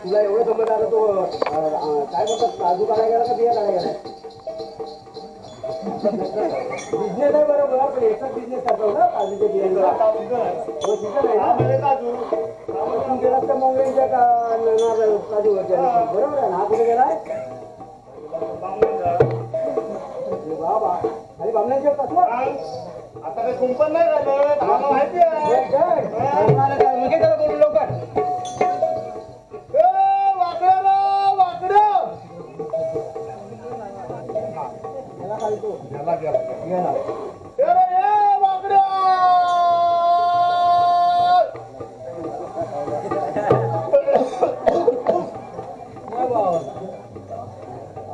तुला एवढं समज आलं तो काय बोलतात काजू काढायला गेला का बिया काढायला गेला बिझनेस आहे बरोबर पण एकच बिझनेस करतो ना काजूच्या बियांचा हो तिथं नाही ना तू गेलास तर मंगळ्यांच्या काजू बरोबर आहे हा कुठे गेलाय बाबा आणि बामणांच्या कसला आता काही कुंपण नाही झालं माहिती आहे त्याला बोलू लवकर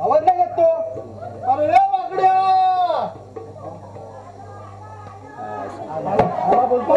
आवाज नाही येत तो अरे वाकड्या बोलतो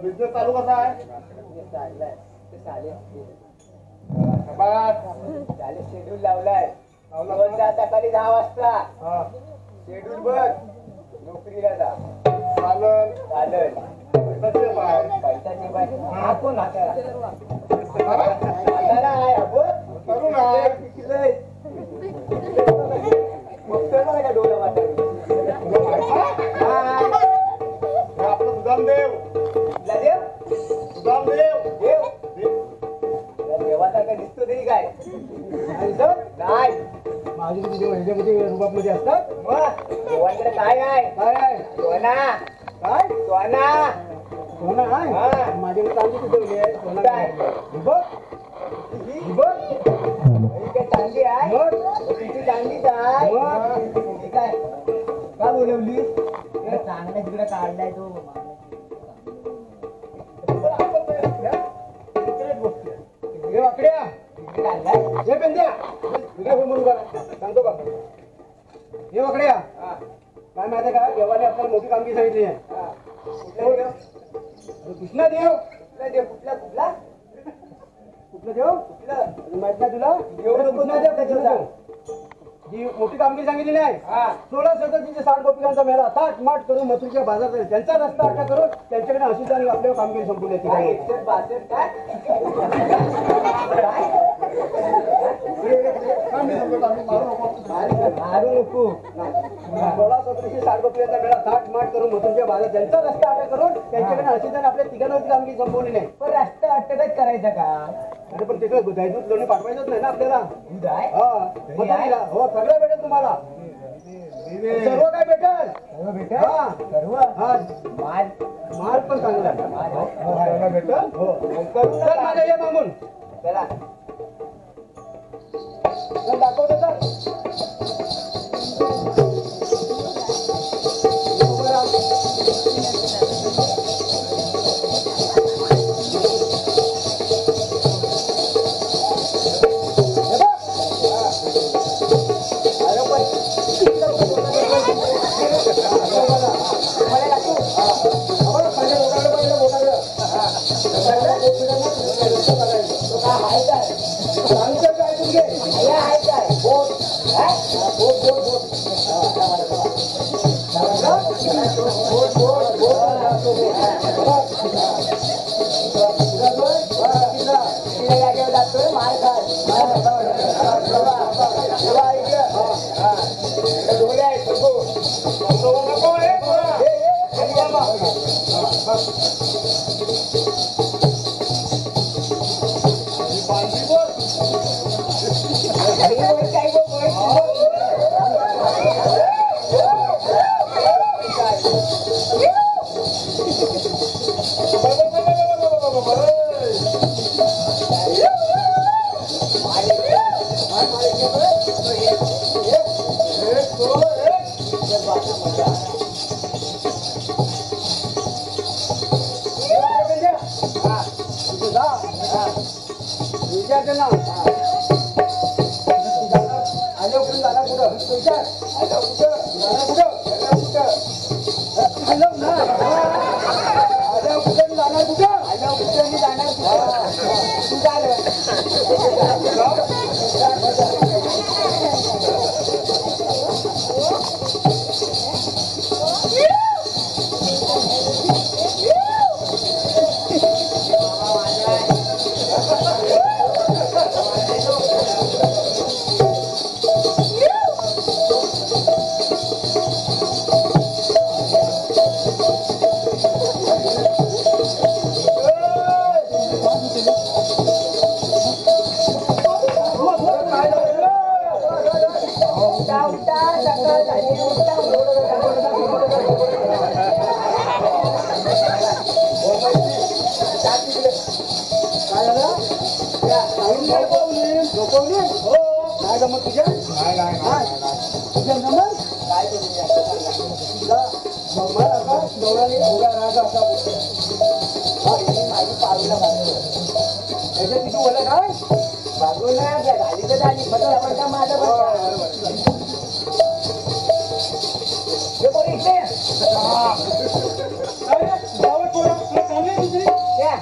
बिझनेस चालू कसा आहे शेड्यूल लावलाय सकाळी 10 वाजता शेड्यूल बघ नोकरीला जा चालेल चालेल पैशाचे बाय हा कोण हाताला आहे आपण करू ना बघतोय का डोळा वाटत आपलं सुदामदेव देवासारखा दिसतो तरी काय नाही माझी ह्याच्यामध्ये रूपामध्ये असतात देवांकडे काय आहे काय आहे सोना काय सोना सोना आहे माझ्याकडे चांदी ठेवली आहे सोना काय बघ काय चांदी आहे तिची चांदीच आहे काय का बोलवली चांगला तिकडे काढलाय तो वाकड्या हे पेंद्या सांगतो का हे वाकड्या काय माहिती का देवाने आपल्याला मोठी कामगिरी सांगितली आहे कृष्णा देव कुठला कुठला कुठला देव कुठला माहित नाही तुला कृष्णा देव त्याच्या जी मोठी कामगिरी सांगितली नाही 16 सदतीचे 60 गोपिकांचा मेळा थाट माट करून मथुरेच्या बाजारात त्यांचा रस्ता अटका करून त्यांच्याकडे अशीच आणि आपल्या कामगिरी संपून येते मारू नको 16 सदतीचे 60 गोपिकांचा मेळा थाट माट करून मथुरेच्या बाजारात त्यांचा रस्ता अटका करून त्यांच्याकडे अशीच आणि आपल्या तिघांवरची कामगिरी संपवली नाही पण रस्ता अटकच करायचा का अरे पण तिकडे दुधायचं लोणी पाठवायचंच नाही ना आपल्याला हो सगळं भेटेल तुम्हाला सर्व काय भेटेल सर्व माल माल पण चांगला भेटेल हो चल माझ्या ये मागून चला दाखवतो सर मला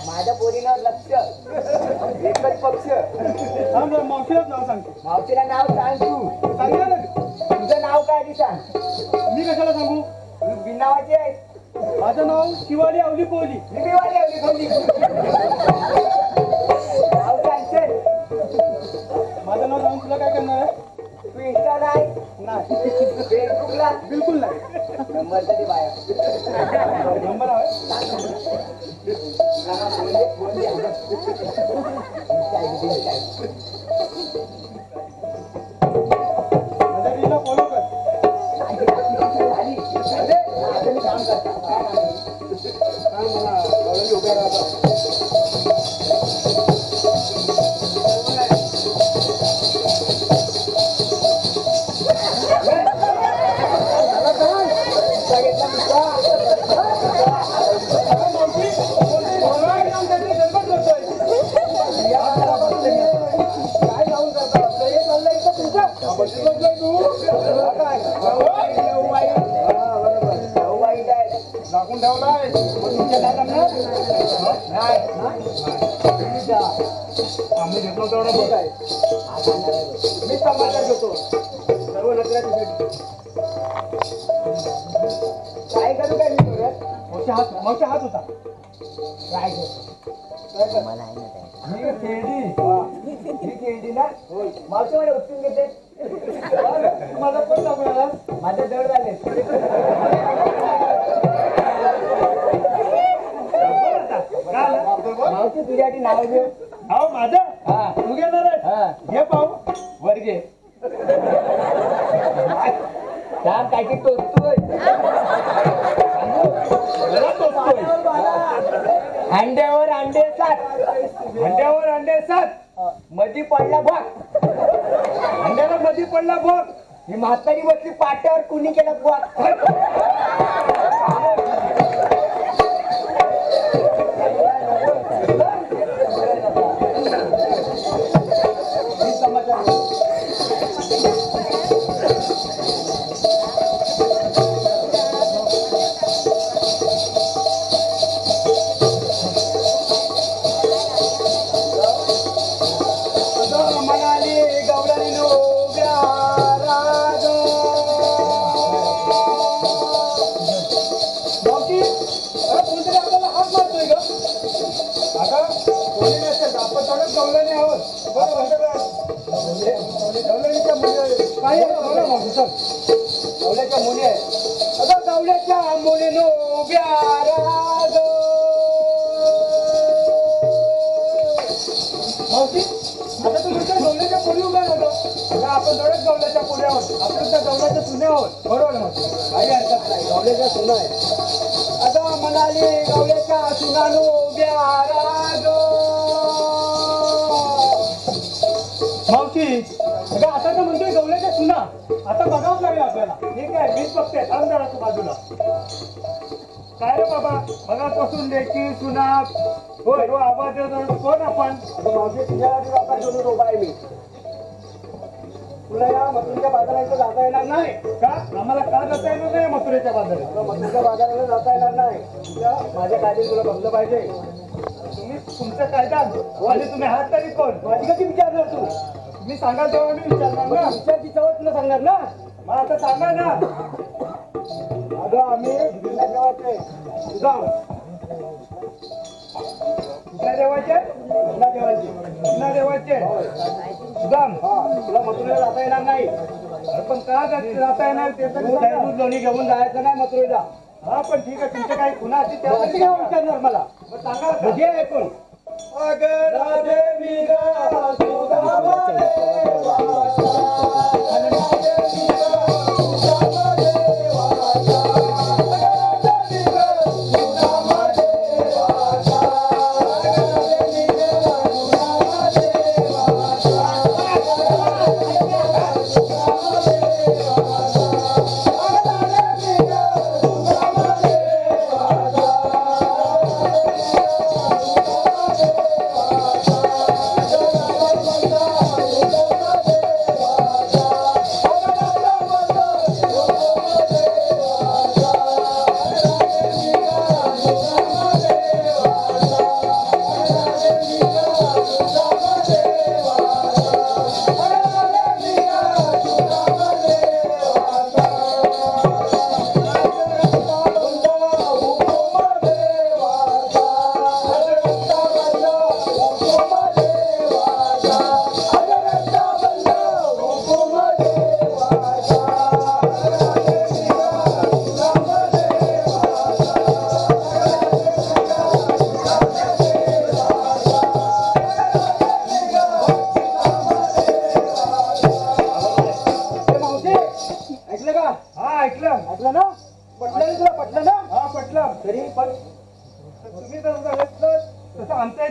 माझ्या पोरीवर लक्ष एकच पक्ष. मावशीलाच नाव सांगतो. मावशीला नाव सांग तू. सांगितलं ना तुझं नाव काय आधी सांग. मी कशाला सांगू. बिनावाची आहे. माझं नाव शिवाली आवली पोली. मी शिवाली आवली पोली. नाव सांगते. माझं नाव सांगून तुला काय करणार आहे. तू इंस्टाला आहे नाही. फेसबुकला बिलकुल नाही. नंबर तरी बाहेर नंबर आहे. फॉलो कर. काम करता दाखवून ठेवलाय. आम्ही घेतलो तेवढा बघ आहे. मी समाचार घेतो सर्व नकऱ्याची. काय करू काय मावशी हात होता. काय खेळली ना मावशी मला उचलून घेते. मला पण दाखवणार. माझे दड झाले. मावशी तुझ्यासाठी नाव घे. नाव माझं. हा तू घेणार आहे. घे पाहू. वर घे. सांग काय की टोचतोय. अंड्यावर अंडे 7. अंड्यावर अंडे 7. मधी पडला भाग. अंड्याला मधी पडला भाग. ही म्हातारी बसली पाट्यावर. कुणी केला भाग. गवळणी आहोत. गवळणीच्या मुली काय बोला मावशी सर. गवळ्याच्या मुली आहे. आता गवळ्याच्या मुलीनो उभ्या राग. मावशी आता तुम्ही त्या गवळ्याच्या पोरी उभ्या राहतो. आता आपण थोडेच गवळ्याच्या पोरी आहोत. आपण त्या गवळ्याच्या सुने आहोत. बरोबर ना मावशी. काही हरकत नाही. गवळ्याच्या सुना आहे. आता म्हणाली गवळ्याच्या सुनानो उभ्या राग. मावशी अगं आता तर म्हणतोय गवळ्याच्या सुना. आता बघावंच लागेल आपल्याला. ठीक आहे मीच बघते. थांब जरा तू बाजूला. काय रे बाबा बघापासून लेकी सुना होय आवाज कोण आपण. मावशी तुझ्यासाठी बाबा घेऊन उभा आहे मी. तुला या मथुरेच्या बाजाराला जाता येणार नाही का. आम्हाला का जाता येणार नाही मथुरेच्या बाजारात. मथुरेच्या बाजाराला जाता येणार नाही. माझ्या कायद्याने तुला बघलं पाहिजे. तुम्ही तुमच्या कायद्यात आणि तुम्ही आहात तरी कोण. माझी कधी विचारणार तू. मी सांगाल तेव्हा मी विचारणार ना. विचारची चवत तुला सांगणार ना. मग आता सांगा ना. अगं आम्ही कुठल्या देवाचे कुठल्या देवाचे कुठल्या देवाचे कुठल्या देवाचे सुदाम. तुला मथुरेला जाता येणार नाही. पण का जाता येणार ते तर लोणी घेऊन जायचं नाही मथुरेला. हा पण ठीक आहे तुमचे काही खुणा असतील त्यासाठी काय विचारणार मला. सांगा घे ऐकून. अगर राधे मीरा सुदामा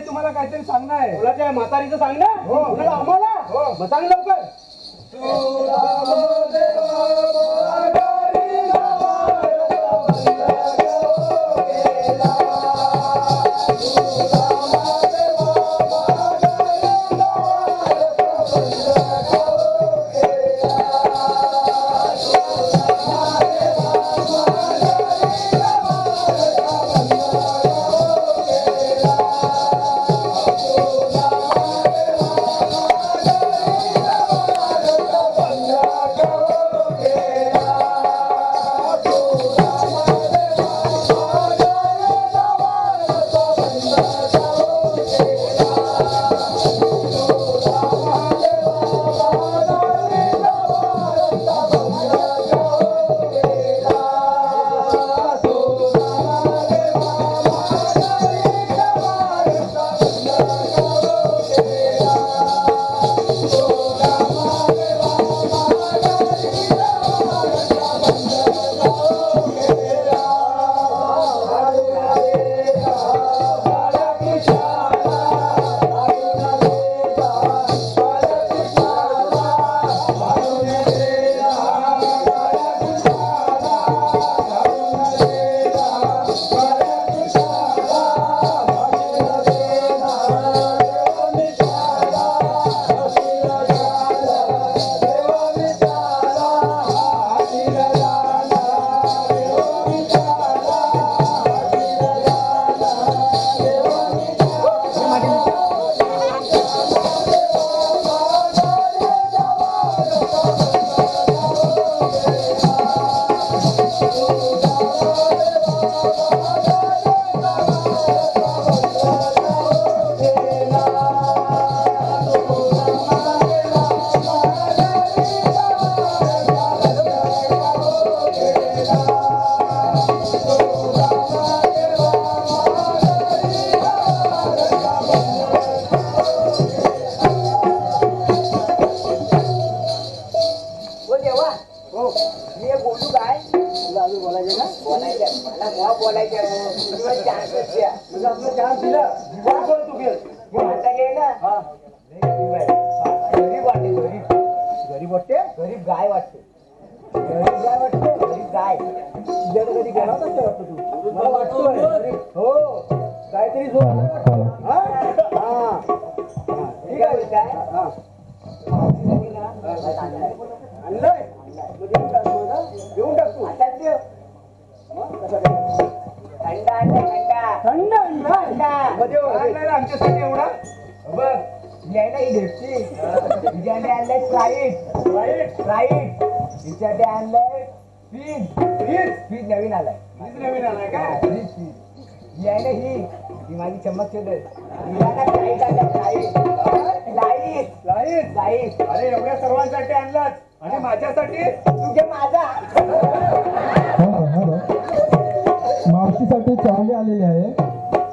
तुम्हाला काहीतरी सांगणार आहे. मुलाच्या म्हातारीचं सांग ना. मुलाला आम्हाला मग सांग लवकर. Okay. बोलायचं चान्सच द्या म्हणजे आपलं चान्स दिला बोल तू घे आता घे ना गरीब वाटते गरीब वाटते गरीब गाय वाटते गरीब गाय वाटते गरीब गाय तुझ्याकडे कधी गेला होता वाटतं तू मला वाटतोय हो काहीतरी जो हा ठीक आहे काय हा आणलंय घेऊन टाकतो आता देव थंड थंड थंड आमच्यासाठी एवढा बघ यायला ही भेटते हिच्याने आणलंय स्प्राईट स्प्राईट हिच्याने आणलंय फीज फीज नवीन आलाय काय फीज यायला ही माझी चमक केलंय लाईट लाईट लाईट लाईट अरे एवढ्या सर्वांसाठी आणलाच आणि माझ्यासाठी तुझे माझा मावशीसाठी चावले आलेले आहे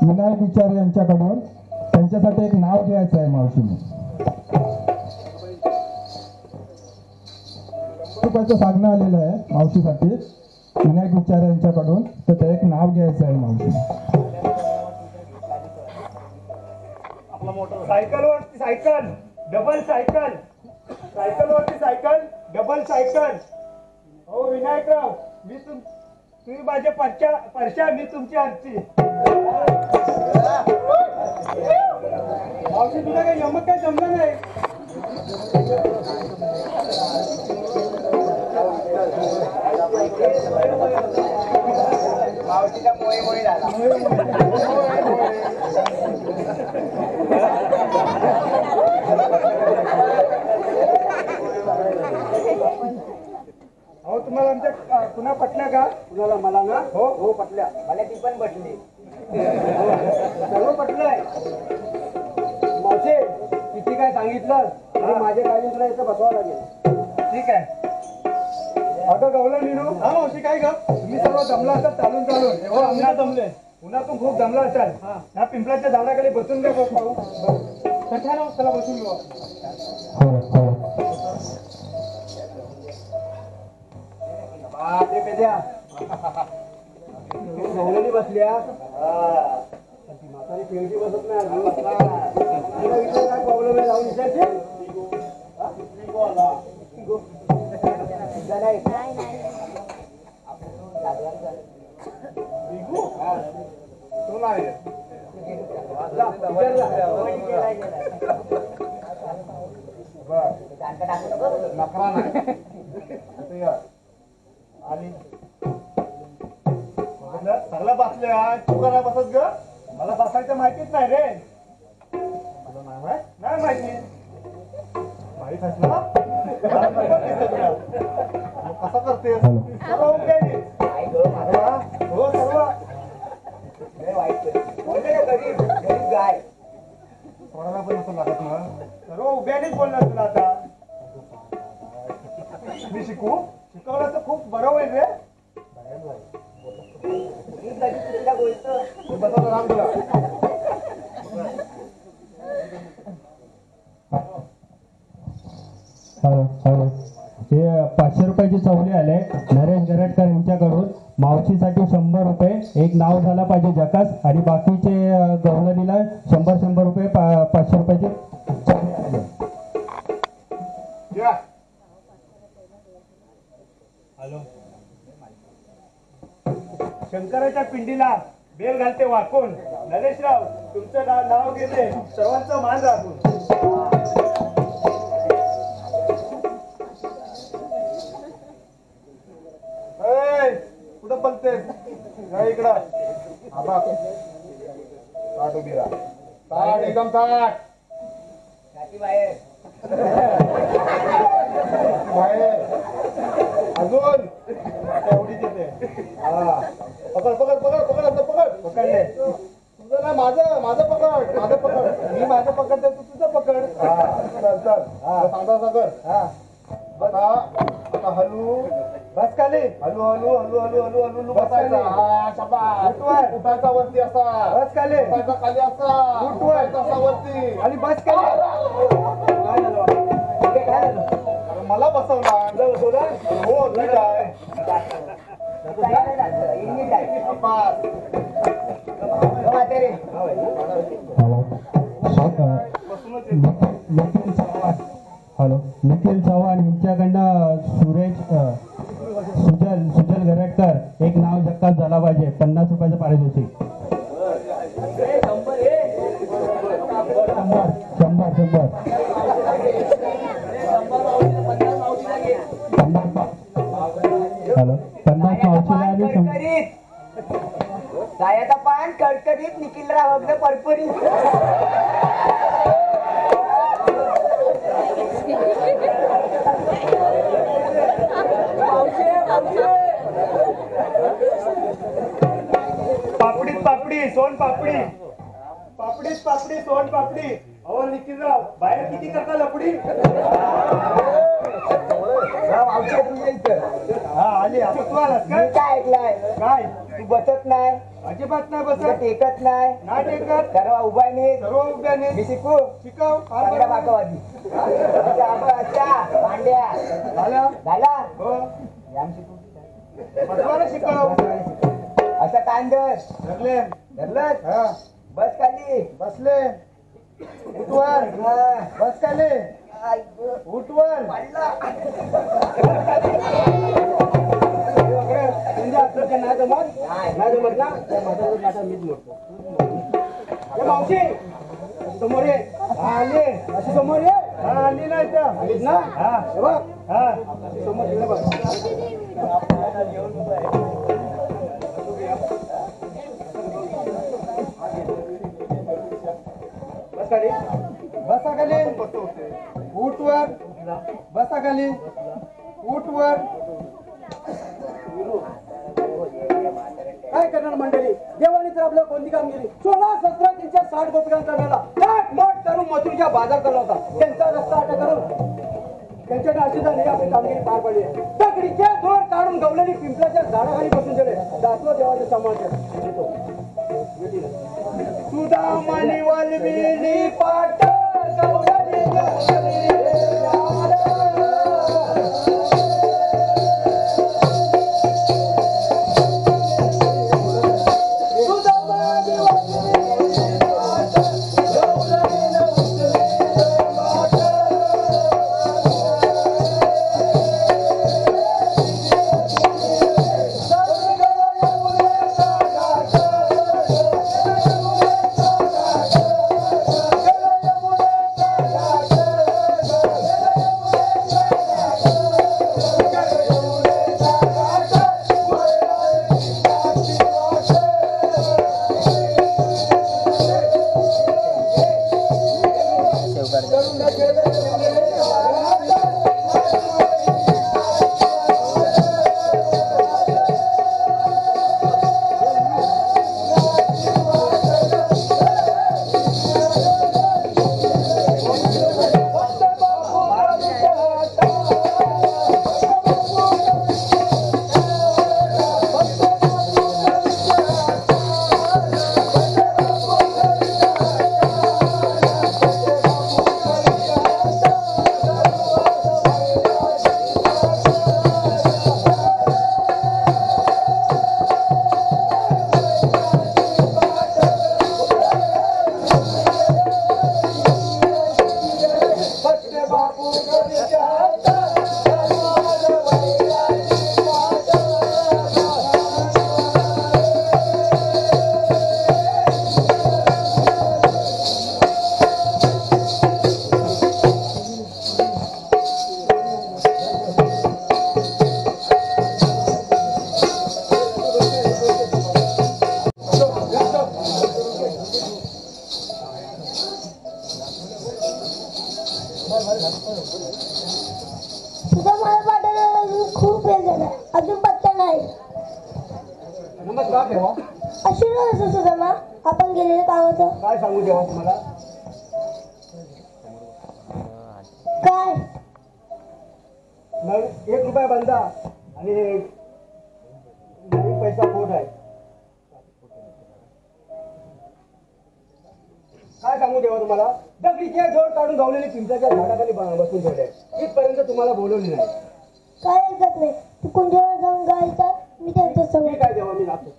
विनायक विचारे यांच्याकडून त्यांच्यासाठी एक नाव घ्यायचं आहे मावशीने रुपयाचं सांगणं आलेलं आहे मावशीसाठी विनायक विचारे यांच्याकडून तर ते एक नाव घ्यायचं आहे मावशीने आपला मोटर सायकल वरती सायकल डबल सायकल सायकल वरती सायकल डबल सायकल हो विनायकराव मी तुम्ही माझे परशा मी तुमची आरची मावशी तुला काही यमक काही जमलं नाही मावशीचा मोहे मोहे झाला हो तुम्हाला आमच्या पुन्हा पटल्या का कुणाला मला ना हो हो पटल्या मला ती पण पटली सर्व पटलंय मावशी किती काय सांगितलं तरी माझ्या गाडी तुला इथं बसवावं लागेल ठीक आहे अगं गवलं नीनू हा मावशी काय ग तुम्ही सर्व जमला असाल चालून चालून हो आम्ही जमले उन्हातून खूप जमला असाल ह्या पिंपळाच्या झाडाखाली बसून घ्या पाहू कठ्या ना त्याला बसून घेऊ बापरे पेद्या गवळणी बसल्या म्हातारी पेटी बसत नाही काय प्रॉब्लेम आहे जाऊन विचारते नकरा नाही आणि सगळं बसल्या तू करा बसत ग मला बसायचं माहितीच नाही रे नाही माहिती माहित असलं कसं करते सर्व हो सर्व गरीब गरीब गाय कोणाला पण असं लागत ना सर्व उभ्यानेच बोलणार तुला आता मी शिकवलं तर खूप बरं होईल रे बसवलं राम तुला हे 500 रुपयाची चवली आले नरेश गरटकर यांच्याकडून मावशीसाठी 100 रुपये एक नाव झाला पाहिजे जकास आणि बाकीचे गवलनीला 100 रुपये 500 रुपयाचे चवली आले हॅलो शंकराच्या पिंडीला बेल घालते वाकून नरेशराव तुमचं नाव घेते सर्वांचं मान राखून कुठं पलते इकडं ताट उभी राहा ताट एकदम ताट बाहेर बाहेर अजून एवढीच येते हा पकड पकड पकड पकड असं पकड पकडले तुझं ना माझं पकड मी माझं पकडते तू तुझं पकड हा चल चल हा सांगा सागर हा आता हलू बस खाली हलू हलू हलू हलू हलू हलू बसायचा हा शाबास उठायचा वरती असा बस खाली उठायचा खाली असा उठवायचा असा वरती आणि बस खाली मला बसवला हो ठीक आहे हॅलो निखिल चव्हाण यांच्याकडनं सुजल गरटकर एक नाव जक्कास झाला पाहिजे 50 रुपयाचं पारितोषिक. शंभर हॅलो 50 मावशीला आणि सायाचा पान कडकडीत निखिलराव अगदी परपरीत. पापडीत पापडी सोन पापडी पापडीत पापडी सोन पापडी. अहो निखिलराव बाहेर किती करता लपडी. हा आली आता तू आलास मी काय ऐकलाय काय तू बसत नाही अजिबात नाही तुला बसत टेकत नाही नाही टेकत सर्व उभा नाही सर्व उभ्याने मी शिकू शिकव फार चांगल्या बरं. बाकावादी अच्छा भांड्या झालं झाला हो याम शिकू बसवायला शिकव असा तांदळ धरले धरलं हा बस खाली बसले उठवर बस खाली उठवर नाही जमत ना मीच मोडतो. मावशी समोर ये आली अशी समोर ये आली नाही तर आलीच ना हा हे बघ हा समोर गेलं बघ. बस खाली बसा खाली उठवर बसा खाली उठवर. काय करणार मंडळी देवाने तर आपल्याला कोणती कामगिरी 16-17 60 गोपिकांचा मेला ताट मोठ करून मथुरीच्या बाजार केला होता. त्यांचा रस्ता अटक करून त्यांच्या आशीर्वादाने आपली कामगिरी पार पडली. दगडीचे दोर काढून गवलेली पिंपळाच्या झाडाखाली बसून गेले दासवा देवाचे समाज तुझा मणी वालविली पाट गवलेली तुझा मला पाठवलं खूप वेळ झाला अजून पत्ता नाही. नमस्कार देवा. आशीर्वाद असो सुदामा आपण गेलेलं कामाचं. काय सांगू देवा तुम्हाला काय मग 1 रुपया बंदा आणि नवीन पैसा पोट आहे. काय सांगू देवा तुम्हाला दगडीचे जोड काढून गावलेली पिंपळाच्या झाडाखाली बसून ठेवले इथपर्यंत तुम्हाला बोलवली नाही. काय ऐकत नाही तू कुंजला जाऊन गायचा मी त्यांच्या समोर ठीक आहे देवा मी जातो.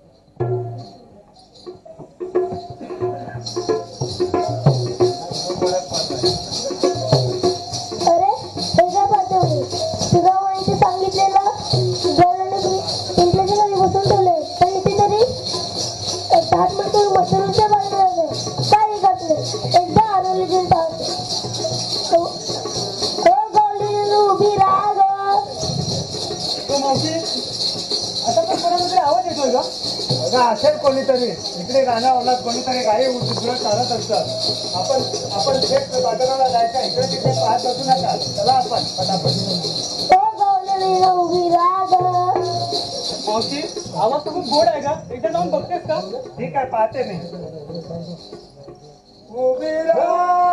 अरे एकदा पाठवली तुझ्या वहिनीने सांगितलेलं गौराने पिंपल्याच्या खाली बसून ठेवले पण इथे तरी ताट म्हणतो मशरूमच्या बाहेर राहिले काय ऐकत नाही एकदा आरोली घेऊन टाकते हो गौरी उभी राहा ग. तो मावशी आता पण कोणाकडे आवाज येतोय का? अगं असेल कोणीतरी इकडे गाणं होणार कोणीतरी गाडी उचलून चालत असतं. आपण थेट बाजाराला जायचं इकडे तिकडे पाहत असू नका. चला आपण पटापट. हो गौरी उभी राहा ग. मावशी आवाज तर खूप गोड आहे का? एकदा जाऊन बघतेस का? ठीक आहे पाहते मी. उभी राहा.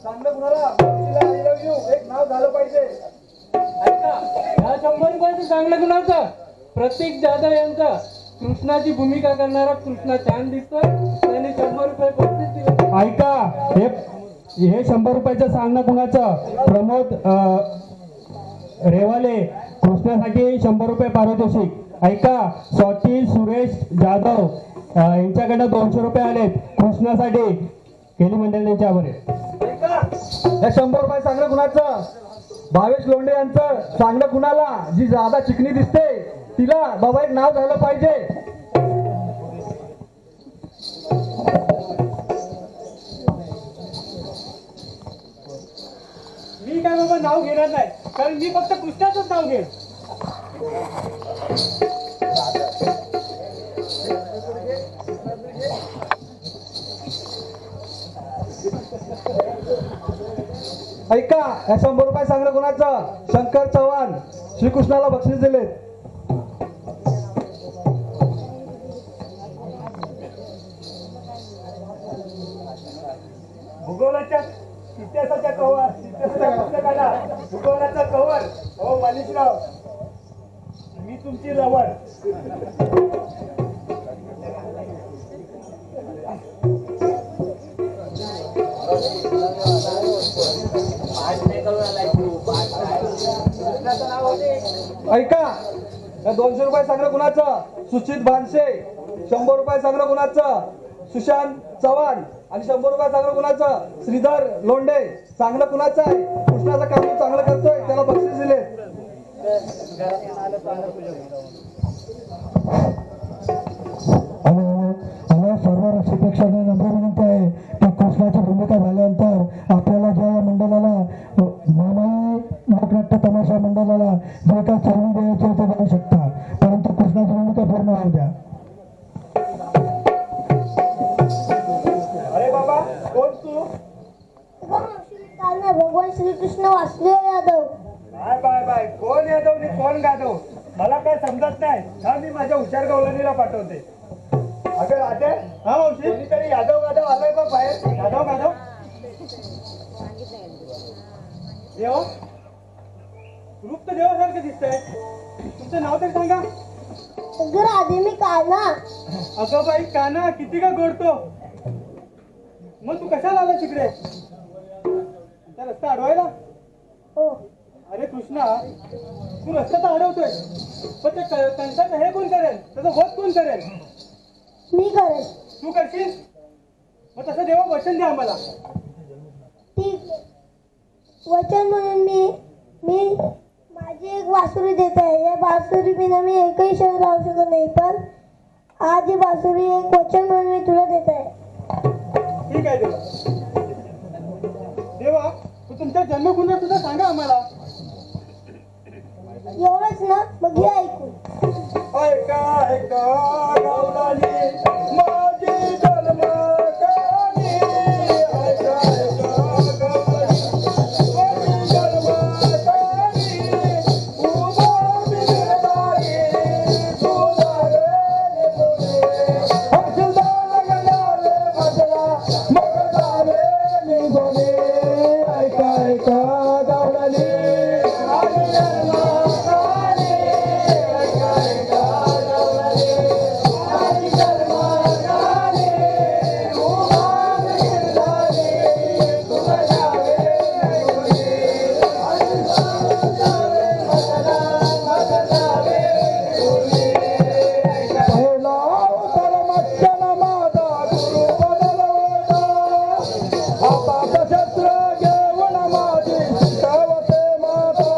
चांगलं कुणाला मावशीला I love you एक नाव झालं पाहिजे. ऐका, ह्या 100 रुपयाचं चांगलं कुणाचं? प्रतीक जाधव यांचं कृष्णाची भूमिका करणारा कृष्णा छान दिसतोय, त्याने 100 रुपये बक्षीस दिले. ऐका, हे 100 रुपयाचं सांग ना कुणाचं? प्रमोद रेवाले, कृष्णासाठी 100 रुपये पारितोषिक. ऐका, स्वाती सुरेश जाधव यांच्याकडनं 200 रुपये आलेत कृष्णासाठी. केली मंडळी यांच्या आभार आहे. हे 100 रुपये सांगणं कुणाचं? भावेश लोंढे यांचं सांगणं कुणाला? जी जादा चिकनी दिसते तिला बाबा एक नाव झालं पाहिजे. मी काय बाबा नाव घेणार नाही, कारण मी फक्त कृष्णाचंच नाव घेईन. ऐका, हे 100 रुपये सांगणं कुणाचं? शंकर चव्हाण, श्रीकृष्णाला बक्षीस दिले. भूगोलाच्या इतिहासाच्या कवर, इतिहासाच्या पुस्तकाला भूगोलाचा कवर. हो मालिकराव, मी तुमची रवड. ऐका, हे 200 रुपये सांगणं कुणाचं? सुचित भानसे. 100 रुपये सांगणं कुणाचं? सुशांत चव्हाण. आणि 100 रुपये सांगणं कुणाचं? श्रीधर लोंढे. सांगणं कुणाचं आहे? कृष्णाचं काम चांगलं करतोय त्याला बक्षीस दिले. आणि सर्व रक्षपेक्षाने नम्र विनंती आहे की कृष्णाची भूमिका झाल्यानंतर आपल्याला ज्या मंडळाला मामाई लोकनाट्य तमाशा मंडळाला जे काही चरणी द्यायचे ते देऊ शकता, परंतु कृष्णाची भूमिका पूर्ण होऊ द्या. अरे बाबा, कोण तू? भगवान Shrikrishna Vasudev Yadav. Bye bye bye, कोण यादव नि कोण गादव मला काय समजत नाही. हा, मी माझ्या हुशार गवलनीला पाठवते. अगं राधे, हा मावशी, कोणीतरी यादव गादव आलाय बा बाहेर. यादव गादव देवा, रूप तर देवासारखं दिसतंय. तुमचं नाव तर सांगा. अगं राधे, मी काना. अगं बाई काना, किती का गोडतो. मग तू कशाला आला तिकडे? त्या रस्ता अडवायला? हो. अरे कृष्णा, तू रस्ता तर अडवतोय, पण त्या कंसाचं हे कोण करेल? त्याचा वध कोण करेल? मी करेन. तू करशील? मग तसं देवा वचन द्या आम्हाला. ठीक, वचन म्हणून मी माझी एक बासुरी देत आहे. या बासुरी बिना मी एकही क्षण राहू शकत नाही, पण आज ही बासुरी एक वचन म्हणून मी तुला देत आहे. ठीक आहे देवा. देवा, तू तुमच्या जन्मकुंड सुद्धा सांगा आम्हाला. एवढंच ना? मग घे ऐकून. ऐका ऐका गावलाली माझी जन्म कहाणी. ऐका ऐका गावलाली माझी जन्म कहाणी. उभा बिनधारी तुझारे निघोने. हसला गणाले बसला मगदारे निघोने. ऐका ऐका गावलाली माझी जन्म कहाणी. ऐका ऐका गावलाली माझी जन्म कहाणी. उभा बिनधारी तुझारे निघोने. पहिला अवतार मच्छला माझा गुरु बनवला. हातात शस्त्र घेऊन माझी शिकवते माता.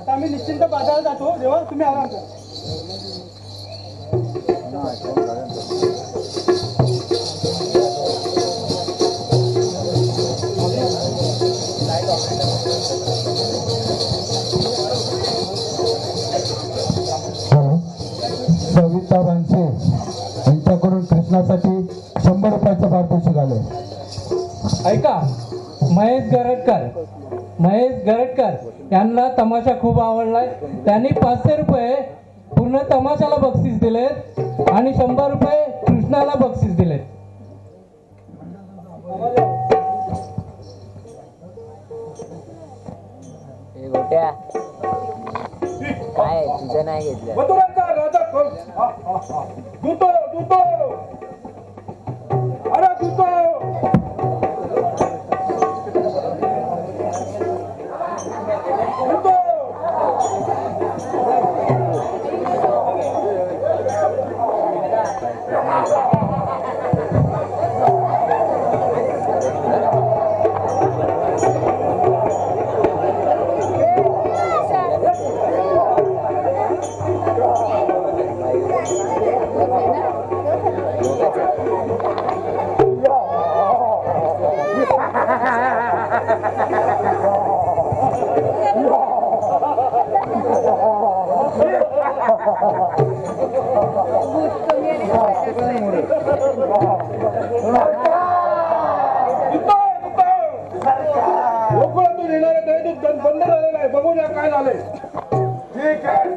आता आम्ही निश्चिंत बाजारात जातो जेव्हा तुम्ही आराम करा. सविता भानसे यांच्याकडून कृष्णासाठी 100 रुपयाचं पारितोषिक आलंय. ऐका, महेश गरटकर यांना तमाशा खूप आवडलाय. त्यांनी 500 रुपये पूर्ण तमाशाला बक्षीस दिलेत आणि 100 रुपये कृष्णाला बक्षीस दिलेत. गोट्या काय तुझं नाही घेतलं. मथुरांचा राजा दूतो दूतो अरे दूतो गोकुळातून येणारे दैदूत बंद झालेलं आहे. बघूया काय झालंय. ठीक आहे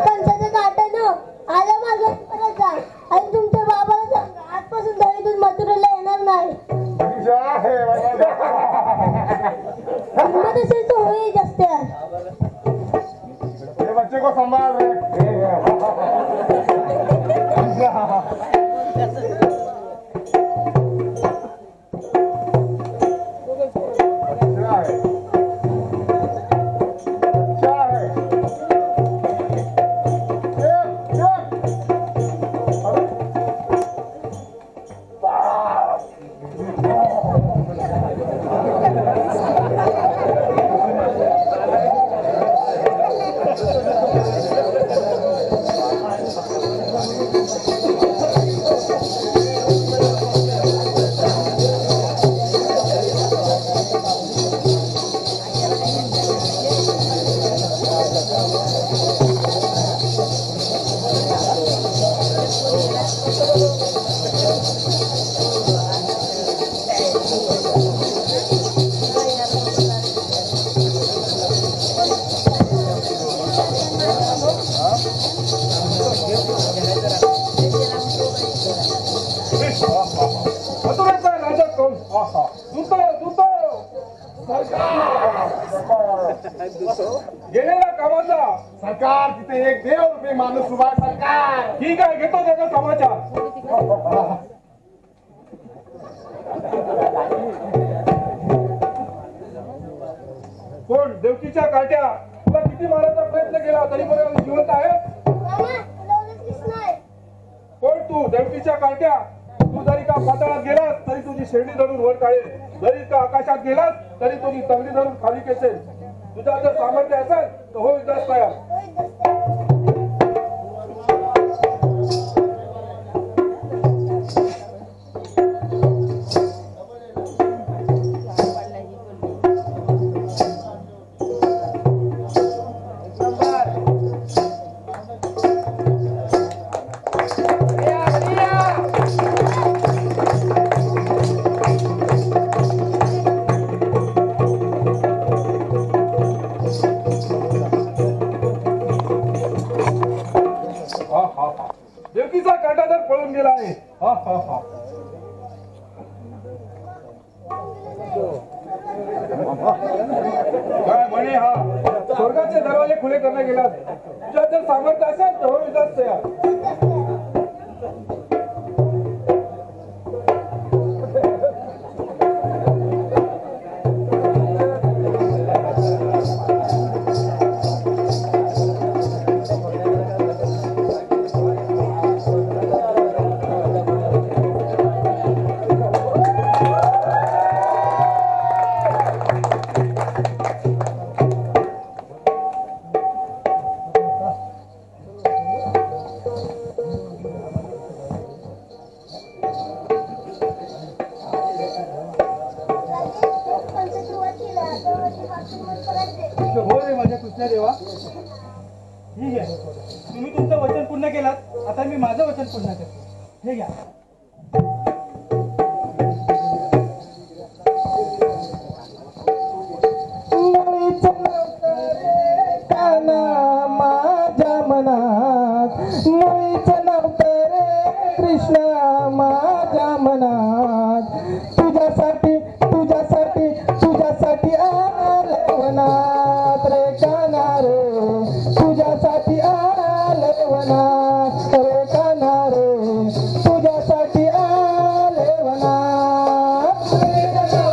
पंचाचं काटानं आलं माझं परत जा आणि तुमच्या बाबाला सांगा आजपासून दहीदूध मथुरेला येणार नाही. हिम्मत असेल तर होईल जास्त. बच्चे को संभाल कोण गेलेला कामाचा सरकार तिथे एक देव माणूस उभा आहे, सरकार. ठीक आहे, घेतो त्याचा समाचार. कोण देवकीच्या काट्या तुला किती मारायचा प्रयत्न केला तरी पर्यंत जिवंत आहे. कोण तू देवकीच्या काट्या? तू जरी का पाताळात गेलास तरी तुझी शेंडी धरून वर काढेल, जरी का आकाशात गेलास तरी तुझी तंगडी धरून खाली खेचेल. तुझा जर सामर्थ्य असेल तर हो युद्धास तयार. देवकीचा काटा तर पळून गेला आहे. काय म्हणे हा स्वर्गाचे दरवाजे खुले करणे गेला. तुझ्यात जर सामर्थ्य असेल तर हो युद्धास तयार. हो रे माझ्या कृष्णा देवा, ठीक आहे. तुम्ही तुमचं वचन पूर्ण केलात, आता मी माझं वचन पूर्ण करतो. हे घ्या. माझ्या मनात मुळीच नव्हतं रे कृष्ण माझ्या मनात. तुझ्यासाठी तुझ्यासाठी तुझ्यासाठी आले वनात रे काना रे, तुझ्यासाठी आले वनात रे काना रे, तुझ्यासाठी आले वनात. तुझ्यासाठी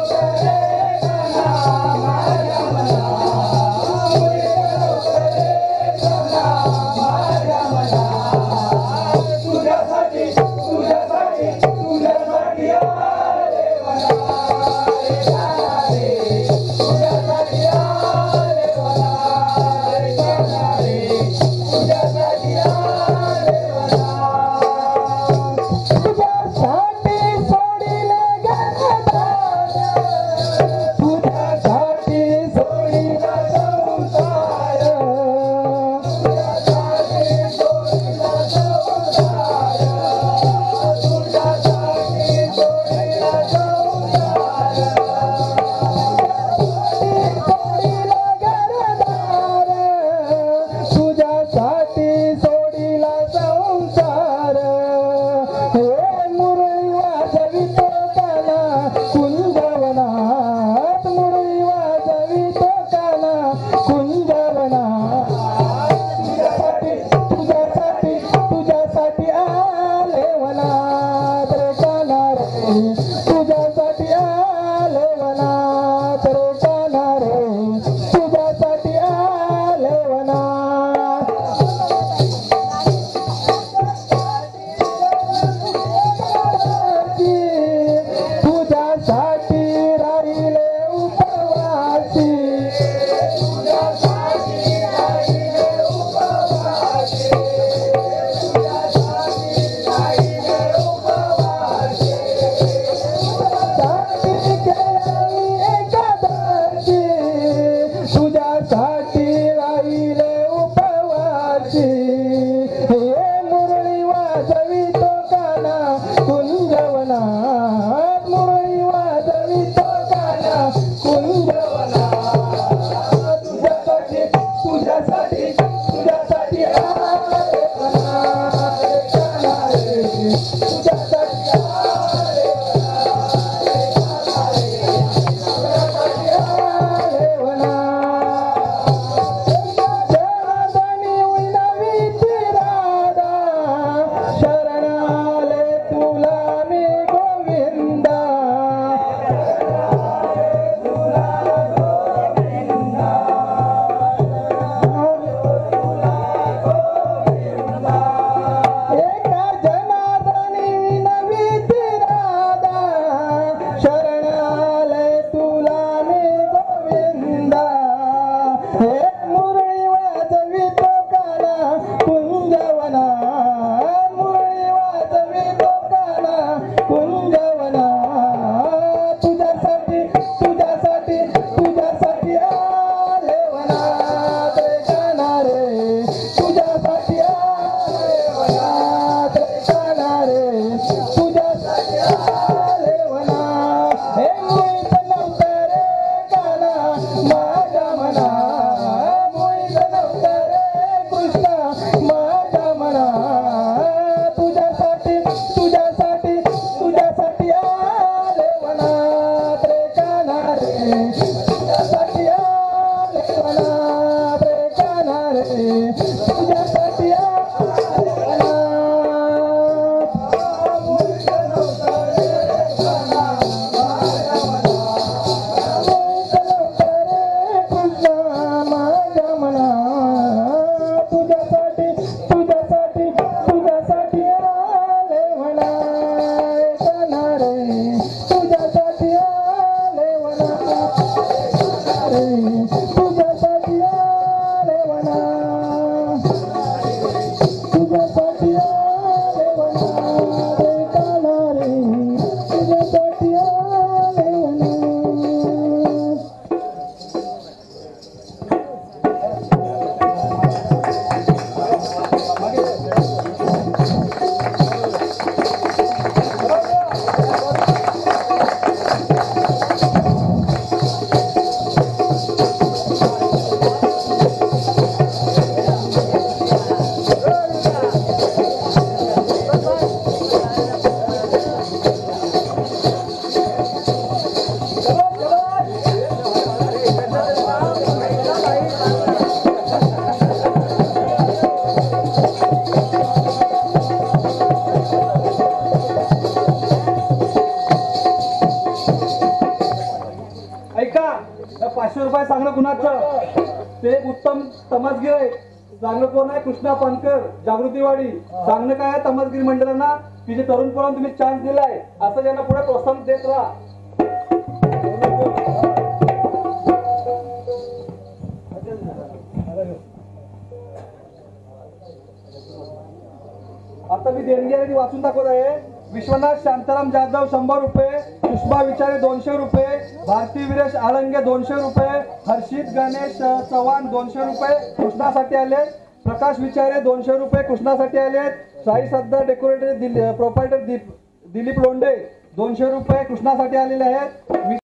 500 रुपये सांगणं कुणाचं? ते एक उत्तम तमासगीर आहे. सांगणं कोण आहे? कृष्णा पानकर, जागृतीवाडी. सांगणं काय आहे तमासगीर मंडळांना की जे तरुण पोरांना तुम्ही चान्स दिलाय असं त्यांना पुढे प्रोत्साहन देत राहा. आता मी देणगी आहे ती वाचून दाखवत आहे. विश्वनाथ शांताराम जाधव 100 रुपये, सुषमा विचारे 200 रुपये, भारती वीरेश आळंगे 200 रुपये, हर्षित गणेश चव्हाण 200 रुपये कृष्णासाठी आले, प्रकाश विचारे 200 रुपये कृष्णासाठी आले, साई सद्दा डेकोरेटर प्रोपायटर दिलीप लोंढे 200 रुपये कृष्णासाठी आलेले आहेत.